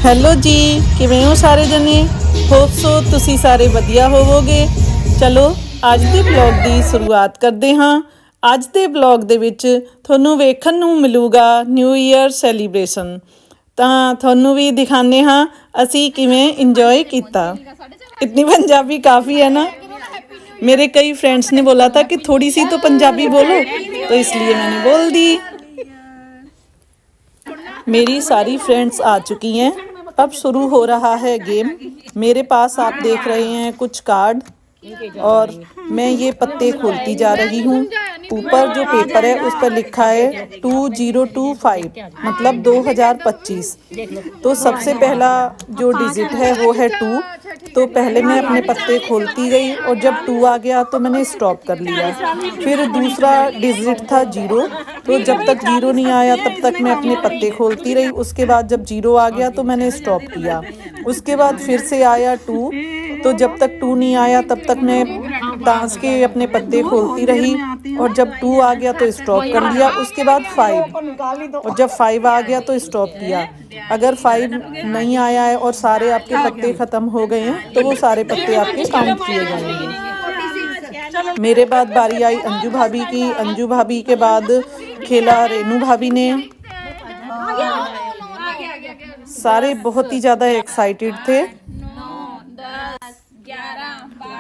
Hello ਜੀ, ਕਿਵੇਂ ਹੋ ਸਾਰੇ ਜਣੇ? ਹੋਪ ਸੋ ਤੁਸੀਂ ਸਾਰੇ ਵਧੀਆ ਹੋਵੋਗੇ। ਚਲੋ ਅੱਜ ਦੇ ਬਲੌਗ ਦੀ ਸ਼ੁਰੂਆਤ ਕਰਦੇ ਹਾਂ। ਅੱਜ ਦੇ ਬਲੌਗ ਦੇ ਵਿੱਚ ਤੁਹਾਨੂੰ ਵੇਖਣ ਨੂੰ ਮਿਲੂਗਾ ਨਿਊ ਈਅਰ ਸੈਲੀਬ੍ਰੇਸ਼ਨ। ਤਾਂ ਤੁਹਾਨੂੰ ਵੀ ਦਿਖਾਉਂਦੇ ਹਾਂ ਅਸੀਂ ਕਿਵੇਂ ਇੰਜॉय ਕੀਤਾ। इतनी पंजाबी काफ़ी है ना। मेरे कई फ्रेंड्स ने बोला था कि थोड़ी सी तो पंजाबी बोलो, तो इसलिए मैंने बोल दी। मेरी सारी फ्रेंड्स आ चुकी हैं। अब शुरू हो रहा है गेम। मेरे पास आप देख रहे हैं कुछ कार्ड और मैं ये पत्ते खोलती जा रही हूँ। ऊपर जो पेपर है उस पर लिखा है 2025 मतलब 2025। तो सबसे पहला जो डिजिट है वो है 2। तो पहले मैं अपने पत्ते खोलती गई और जब 2 आ गया तो मैंने स्टॉप कर लिया। फिर दूसरा डिजिट था 0। तो जब तक 0 नहीं आया तब तक मैं अपने पत्ते खोलती रही। उसके बाद जब 0 आ गया तो मैंने स्टॉप किया। उसके बाद फिर से आया 2। तो जब तक 2 नहीं आया तब तक मैं टांस के अपने पत्ते खोलती रही और जब 2 आ गया तो स्टॉप कर लिया। उसके बाद 5 और जब 5 आ गया तो स्टॉप किया। अगर 5 नहीं आया है और सारे आपके पत्ते ख़त्म हो गए हैं तो वो सारे पत्ते आपके काउंट किए जाएंगे। मेरे बाद बारी आई अंजू भाभी की। अंजू भाभी के बाद खेला रेनू भाभी ने। सारे बहुत ही ज़्यादा एक्साइटेड थे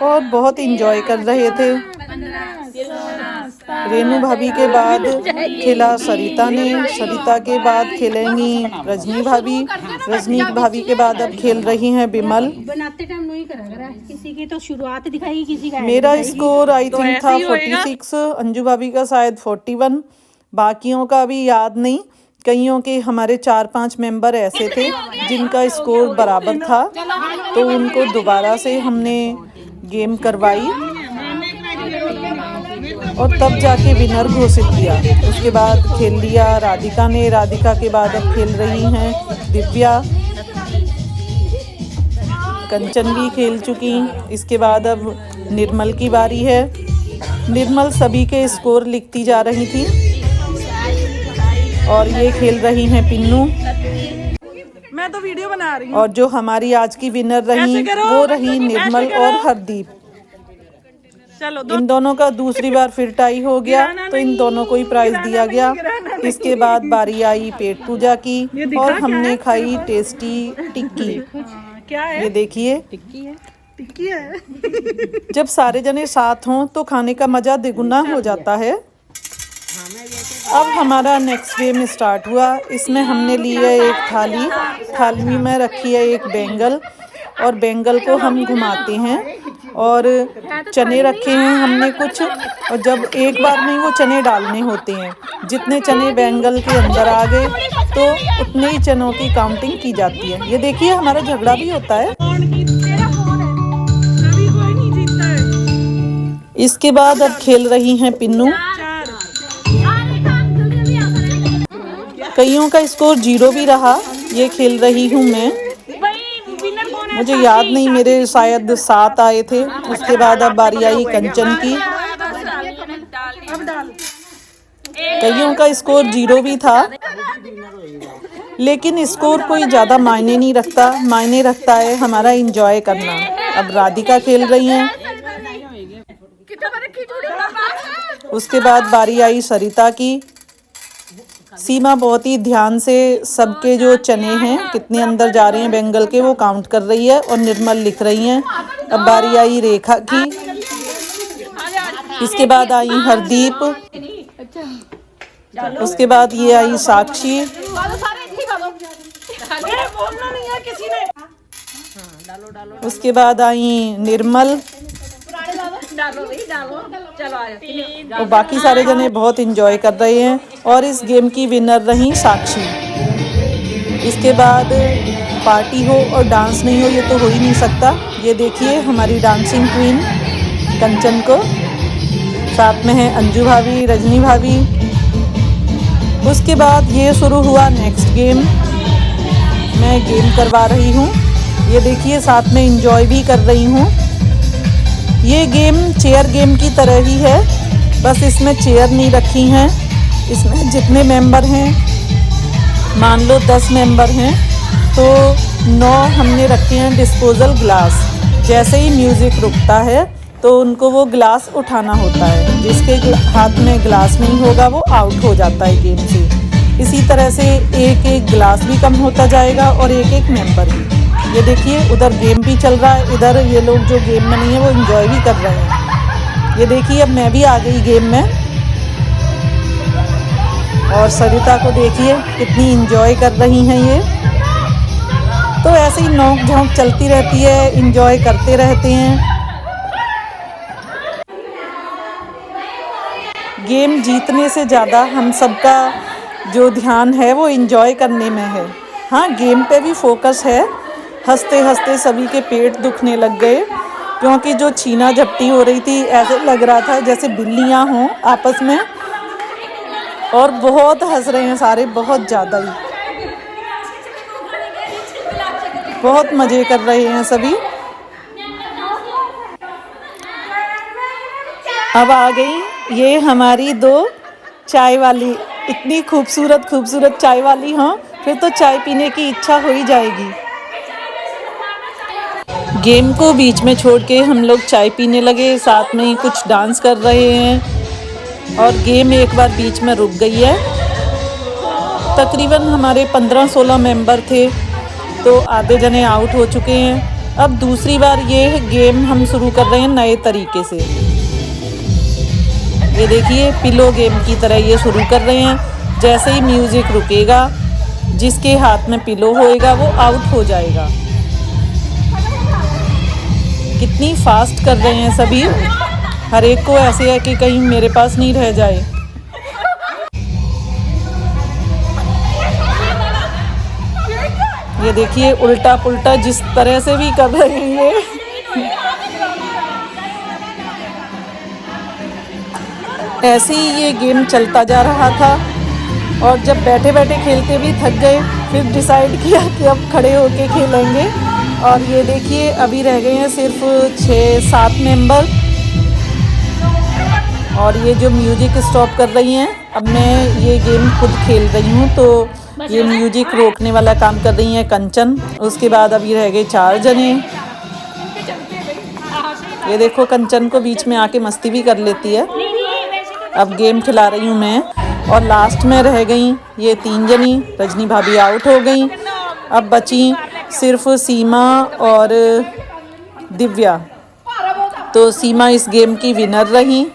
और बहुत इंजॉय कर रहे थे। रेनू भाभी के बाद खेला सरिता ने। सरिता के बाद खेलेंगी रजनी भाभी। रजनी भाभी के बाद अब खेल रही हैं बिमल। किसी की तो शुरुआत दिखाई, किसी का मेरा स्कोर आई थिंक था 46। अंजू भाभी का शायद 41। बाकियों का भी याद नहीं। कईयों के हमारे 4-5 मेंबर ऐसे थे जिनका स्कोर बराबर था तो उनको दोबारा से हमने गेम करवाई और तब जाके विनर घोषित किया। उसके बाद खेल लिया राधिका ने। राधिका के बाद अब खेल रही हैं दिव्या। कंचन भी खेल चुकी। इसके बाद अब निर्मल की बारी है। निर्मल सभी के स्कोर लिखती जा रही थी और ये खेल रही हैं पिन्नू। मैं तो वीडियो बना रही हूँ। और जो हमारी आज की विनर रही वो रही निर्मल और हरदीप। चलो इन दोनों का दूसरी बार फिर टाई हो गया तो इन दोनों को ही प्राइज दिया गया। इसके बाद बारी आई पेट पूजा की और हमने खाई टेस्टी टिक्की। क्या है? ये देखिए टिक्की है। जब सारे जने साथ हों तो खाने का मजा द्विगुना हो जाता है। अब हमारा नेक्स्ट गेम स्टार्ट हुआ। इसमें हमने ली है एक थाली। थाली में रखी है एक बैंगल और बैंगल को हम घुमाते हैं और चने रखे हैं हमने कुछ और जब एक बार में वो चने डालने होते हैं। जितने चने बैंगल के अंदर आ गए तो उतने ही चनों की काउंटिंग की जाती है। ये देखिए हमारा झगड़ा भी होता है। इसके बाद अब खेल रही हैं पिन्नू। कईयों का स्कोर 0 भी रहा। ये खेल रही हूँ मैं। मुझे याद नहीं, मेरे शायद 7 आए थे। उसके बाद अब बारी आई कंचन की। कईयों का स्कोर 0 भी था लेकिन स्कोर कोई ज़्यादा मायने नहीं रखता। मायने रखता है हमारा इंजॉय करना। अब राधिका खेल रही हैं। उसके बाद बारी आई सरिता की। सीमा बहुत ही ध्यान से सबके जो चने हैं कितने अंदर जा रहे हैं बैंगल के वो काउंट कर रही है और निर्मल लिख रही हैं। अब बारी आई रेखा की। इसके बाद आई हरदीप। उसके बाद ये आई साक्षी। उसके बाद आई निर्मल और बाकी सारे जने बहुत इंजॉय कर रहे हैं और इस गेम की विनर रही साक्षी। इसके बाद पार्टी हो और डांस नहीं हो ये तो हो ही नहीं सकता। ये देखिए हमारी डांसिंग क्वीन कंचन को, साथ में है अंजू भाभी, रजनी भाभी। उसके बाद ये शुरू हुआ नेक्स्ट गेम। मैं गेम करवा रही हूँ। ये देखिए साथ में इंजॉय भी कर रही हूँ। ये गेम चेयर गेम की तरह ही है, बस इसमें चेयर नहीं रखी हैं। इसमें जितने मेंबर हैं, मान लो 10 मेंबर हैं, तो 9 हमने रखे हैं डिस्पोजल ग्लास। जैसे ही म्यूज़िक रुकता है तो उनको वो ग्लास उठाना होता है। जिसके हाथ में ग्लास नहीं होगा वो आउट हो जाता है गेम से। इसी तरह से एक एक ग्लास भी कम होता जाएगा और एक एक मेंबर भी। ये देखिए उधर गेम भी चल रहा है, इधर ये लोग जो गेम में नहीं है वो एंजॉय भी कर रहे हैं। ये देखिए अब मैं भी आ गई गेम में और सरिता को देखिए कितनी एंजॉय कर रही हैं ये। तो ऐसे ही नोक झोंक चलती रहती है, एंजॉय करते रहते हैं। गेम जीतने से ज़्यादा हम सबका जो ध्यान है वो एंजॉय करने में है। हाँ, गेम पे भी फोकस है। हंसते हंसते सभी के पेट दुखने लग गए क्योंकि जो छीना झपटी हो रही थी ऐसे लग रहा था जैसे बिल्लियां हों आपस में। और बहुत हंस रहे हैं सारे, बहुत ज़्यादा ही, बहुत मज़े कर रहे हैं सभी। अब आ गई ये हमारी 2 चाय वाली। इतनी खूबसूरत खूबसूरत चाय वाली हों फिर तो चाय पीने की इच्छा हो ही जाएगी। गेम को बीच में छोड़ के हम लोग चाय पीने लगे, साथ में ही कुछ डांस कर रहे हैं और गेम एक बार बीच में रुक गई है। तकरीबन हमारे 15-16 मेंबर थे तो आधे जने आउट हो चुके हैं। अब दूसरी बार ये गेम हम शुरू कर रहे हैं नए तरीके से। ये देखिए पिलो गेम की तरह ये शुरू कर रहे हैं। जैसे ही म्यूज़िक रुकेगा जिसके हाथ में पिलो होएगा वो आउट हो जाएगा। कितनी फास्ट कर रहे हैं सभी, हर एक को ऐसे है कि कहीं मेरे पास नहीं रह जाए। ये देखिए उल्टा पुल्टा जिस तरह से भी कर रहे हैं ये। ऐसे ही ये गेम चलता जा रहा था और जब बैठे बैठे खेलते भी थक गए फिर डिसाइड किया कि अब खड़े होके खेलेंगे। और ये देखिए अभी रह गए हैं सिर्फ 6-7 मेंबर और ये जो म्यूजिक स्टॉप कर रही हैं। अब मैं ये गेम खुद खेल रही हूँ तो ये म्यूजिक रोकने वाला काम कर रही हैं कंचन। उसके बाद अभी रह गए 4 जने। ये देखो कंचन को बीच में आके मस्ती भी कर लेती है। अब गेम खिला रही हूँ मैं और लास्ट में रह गई ये 3 जनी। रजनी भाभी आउट हो गई। अब बची सिर्फ सीमा और दिव्या। तो सीमा इस गेम की विनर रही।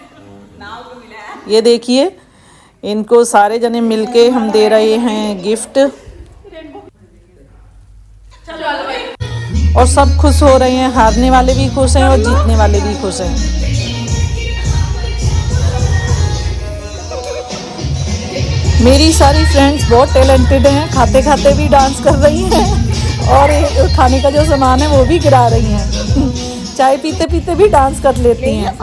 ये देखिए इनको सारे जने मिलके हम दे रहे हैं गिफ्ट और सब खुश हो रहे हैं। हारने वाले भी खुश हैं और जीतने वाले भी खुश हैं। मेरी सारी फ्रेंड्स बहुत टैलेंटेड हैं, खाते खाते भी डांस कर रही हैं और खाने का जो सामान है वो भी गिरा रही हैं। चाय पीते पीते भी डांस कर लेती हैं।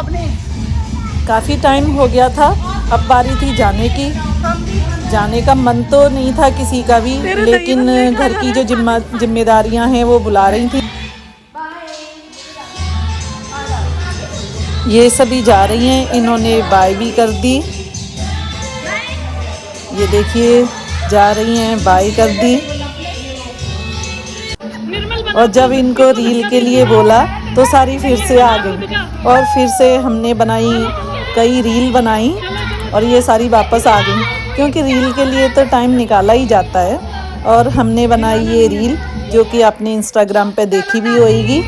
काफ़ी टाइम हो गया था, अब बारी थी जाने की। जाने का मन तो नहीं था किसी का भी, लेकिन घर की जो जिम्मेदारियां हैं वो बुला रही थी। ये सभी जा रही हैं, इन्होंने बाय भी कर दी। ये देखिए जा रही हैं, बाय कर दी। और जब इनको रील के लिए बोला तो सारी फिर से आ गई और फिर से हमने बनाई, कई रील बनाई और ये सारी वापस आ गई क्योंकि रील के लिए तो टाइम निकाला ही जाता है। और हमने बनाई ये रील जो कि आपने इंस्टाग्राम पे देखी भी होगी।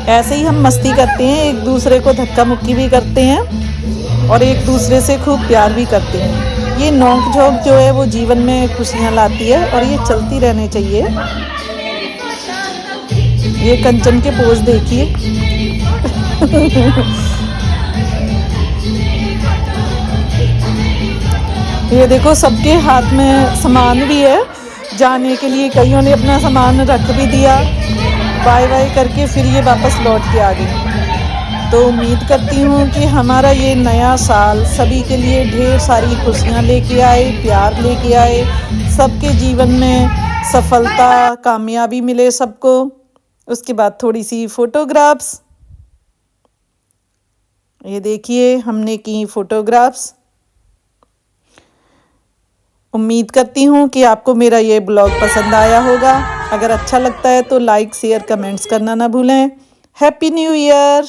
ऐसे ही हम मस्ती करते हैं, एक दूसरे को धक्का मुक्की भी करते हैं और एक दूसरे से खूब प्यार भी करते हैं। ये नोक झोंक जो है वो जीवन में खुशियाँ लाती है और ये चलती रहनी चाहिए। ये कंचन के पोज देखिए। ये देखो सबके हाथ में सामान भी है जाने के लिए। कईयों ने अपना सामान रख भी दिया, बाय बाय करके फिर ये वापस लौट के आ गई। तो उम्मीद करती हूँ कि हमारा ये नया साल सभी के लिए ढेर सारी खुशियाँ लेके आए, प्यार लेके आए, सबके जीवन में सफलता, कामयाबी मिले सबको। उसके बाद थोड़ी सी फ़ोटोग्राफ्स, ये देखिए हमने की फ़ोटोग्राफ्स। उम्मीद करती हूँ कि आपको मेरा ये ब्लॉग पसंद आया होगा। अगर अच्छा लगता है तो लाइक शेयर कमेंट्स करना ना भूलें। Happy new year.